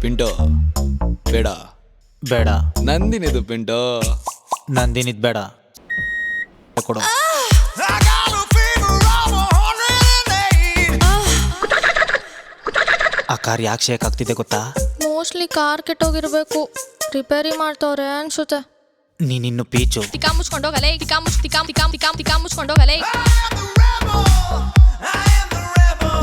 ಪಿಂಟೋ ಬೇಡ ಬೇಡ. ನಂದಿನಿದು ಪಿಂಟೋ. ನಂದಿನಿದ್ ಬೇಡ ಕೊಡು. ಆ ಕಾರ್ ಯಾಕೆ ಶೇಕ್ ಆಗ್ತಿದೆ ಗೊತ್ತಾ? ಮೋಸ್ಟ್ಲಿ ಕಾರ್ ಕೆಟ್ಟೋಗಿರ್ಬೇಕು, ರಿಪೇರಿ ಮಾಡ್ತವ್ರೆ ಅನ್ಸುತ್ತೆ. ನೀನಿನ್ನು ಪೀಚು. ಟಿಕಾ ಮುಚ್ಕೊಂಡೋಗಲೇ, ಟಿಕಾ ಮುಚ್ಕೊಂಡೋಗಲೇ.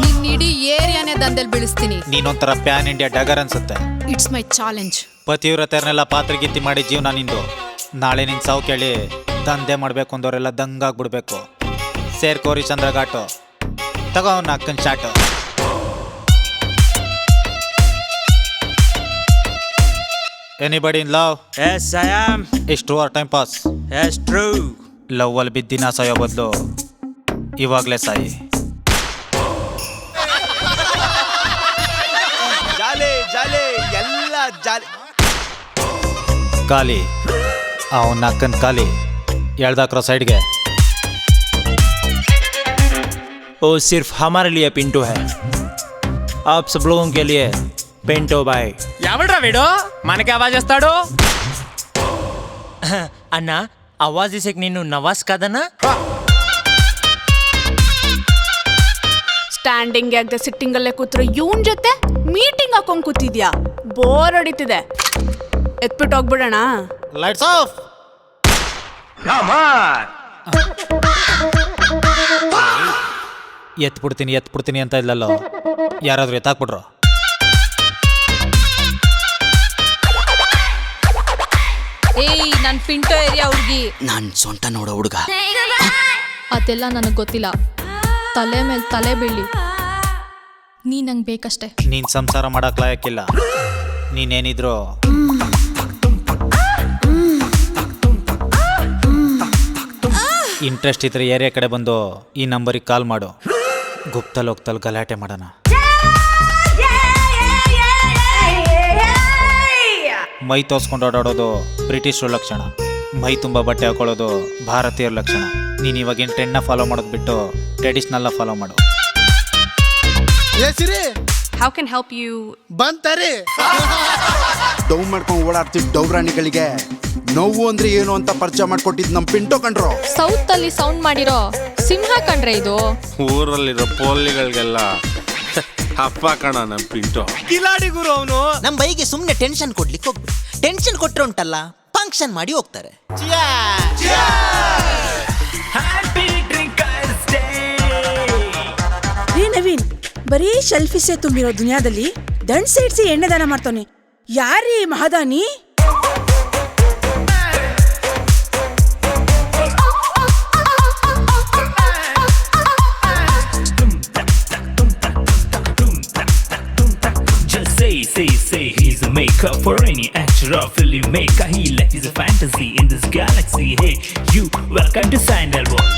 ನಿನ್ನ ಇಡೀ ಏರಿಯಾನೇ ದಂಧೆಲ್ ಬೀಳಿಸ್ತೀನಿ. ನೀನೊಂಥರ ಪ್ಯಾನ್ ಇಂಡಿಯಾ ಡಗರ್ ಅನ್ಸುತ್ತೆ. It's my challenge. ಪತಿವ್ರತೆಯನ್ನೆಲ್ಲ ಪಾತ್ರಗಿತ್ತಿ ಮಾಡಿ ಜೀವನ ನಿಂದು. ನಾಳೆ ನಿನ್ ಸಾವು ಕೇಳಿ ದಂಧೆ ಮಾಡ್ಬೇಕು ಅಂದವರೆಲ್ಲ ದಂಗಾಗ್ಬಿಡ್ಬೇಕು. ಸೇರ್ಕೋರಿ ಚಂದ್ರಘಾಟು, ತಗೋ ಅವ್ನ ಅಕ್ಕನ್ chat. Anybody in love? Yes, I am. It's true or time pass? Yes, true. Love ಅಲ್ಲಿ ಬಿದ್ದಿನ ಸಾಯೋ ಬದಲು ಇವಾಗಲೇ ಸಾಯಿ. ಜಾಲೆ ಜಾಲೆ ಎಲ್ಲ ಜಾಲೆ. ಖಾಲಿ ಅವನ ಅಕ್ಕನ್ ಖಾಲಿ ಎಳ್ದಾಕ್ರೋ ಸೈಡ್ಗೆ. वो सिर्फ हमारे लिए पिंटू है, आप सब लोगों के लिए पिंटू भाई. ఎవడ్రా వీడు మనకి ఆవాజ్ చేస్తాడు? అన్న ఆవాజ్ చేసేకి నిన్ను నవాజ్ కాదన్నా? ಸ್ಟ್ಯಾಂಡಿಂಗ್ ಆಗದೆ ಸಿಟ್ಟಿಂಗ್ ಅಲ್ಲೇ ಕೂತ್ರೆ ಇವನ್ ಜೊತೆ ಮೀಟಿಂಗ್ ಹಾಕೊಂಡ್ ಕೂತಿದ್ಯಾ? ಬೋರ್ ಹೊಡಿತಿದೆ, ಎತ್ಬಿಟ್ಟು ಹೋಗ್ಬಿಡೋಣ. Lights off. ಎತ್ಬಿಡ್ತೀನಿ ಅಂತ ಇಲ್ಲಲ್ಲೋ, ಯಾರಾದ್ರೂ ಎತ್ತಾಕ್ಬಿಟ್ರು. ಏಯ್, ನನ್ ಪಿಂಟೋ ಏರಿಯಾ ಹುಡುಗಿ. ನಾನ್ ಸೊಂಟ ನೋಡೋ ಹುಡುಗ. ಅದೆಲ್ಲ ನನಗೆ ಗೊತ್ತಿಲ್ಲ. ತಲೆ ಮೇಲೆ ತಲೆ ಬೀಳಿ, ನೀ ನಂಗೆ ಬೇಕಷ್ಟೆ. ನೀನ್ ಸಂಸಾರ ಮಾಡಕ್ ಲಾಯಕ್ಕಿಲ್ಲ. ನೀನೇನಿದ್ರು ಇಂಟ್ರೆಸ್ಟ್ ಇದ್ರೆ ಏರಿಯಾ ಕಡೆ ಬಂದು ಈ ನಂಬರಿಗೆ ಕಾಲ್ ಮಾಡು. ಗುಪ್ತಲ್ ಹೋಗ್ತಲ್ ಗಲಾಟೆ ಮಾಡೋಣ. ಮೈ ತೋರ್ಸ್ಕೊಂಡು ಓಡಾಡೋದು ಬ್ರಿಟಿಷರು ಲಕ್ಷಣ, ಮೈ ತುಂಬ ಬಟ್ಟೆ ಹಾಕೊಳ್ಳೋದು ಭಾರತೀಯರ ಲಕ್ಷಣ. ನೀನು ಇವಾಗಿನ ಟ್ರೆಂಡ್ನ ಫಾಲೋ ಮಾಡೋದು ಬಿಟ್ಟು ಟ್ರೆಡಿಷ್ನಲ್ನ ಫಾಲೋ ಮಾಡು. How can help you? ಬಂತಾರೆ ಡೌ ಮಾಡ್ಕೊಂಡು ಓಡಾಡ್ತಿದ್ ಡೌರಾಣಿಗಳಿಗೆ ನೋವು ಅಂದ್ರೆ ಏನು ಅಂತ ಪರಿಚಯ ಮಾಡ್ಕೊಟ್ಟಿದ್ ನಮ್ ಪಿಂಟೋ ಕಂಡ್ರು. ಸೌತ್ ಅಲ್ಲಿ ಸೌಂಡ್ ಮಾಡಿರೋ ಸಿಂಹ ಕಂಡ್ರೆ ಇದು. ಊರಲ್ಲಿರೋ ಪೋಲಿಗಳಿಗೆಲ್ಲ ಅಪ್ಪ ಕಣ ನಮ್ ಪಿಂಟೋ. ಕಿಲಾಡಿ ಗುರು ಅವನು. ನಮ್ ಬೈಗೆ ಸುಮ್ನೆ ಟೆನ್ಷನ್ ಕೊಡ್ಲಿಕ್ಕೆ ಹೋಗ್ಬಿಡು. ಟೆನ್ಷನ್ ಕೊಟ್ರೆ ಉಂಟಲ್ಲ, ಫಂಕ್ಷನ್ ಮಾಡಿ ಹೋಗ್ತಾರೆ. ರೇ ನವೀನ್, ಬರೀ ಶೆಲ್ಫಿಸೇ ತುಂಬಿರೋ ದುನಿಯಾದಲ್ಲಿ ದಂಡ್ ಸೇಡ್ಸಿ ಎಣ್ಣೆ ದಾನ ಮಾಡ್ತಾನೆ. ಯಾರೀ ಮಹಾದಾನಿ? Say he's a maker for any actor or filmmaker. He lives a fantasy in this galaxy. Hey, you welcome to Sandalwood.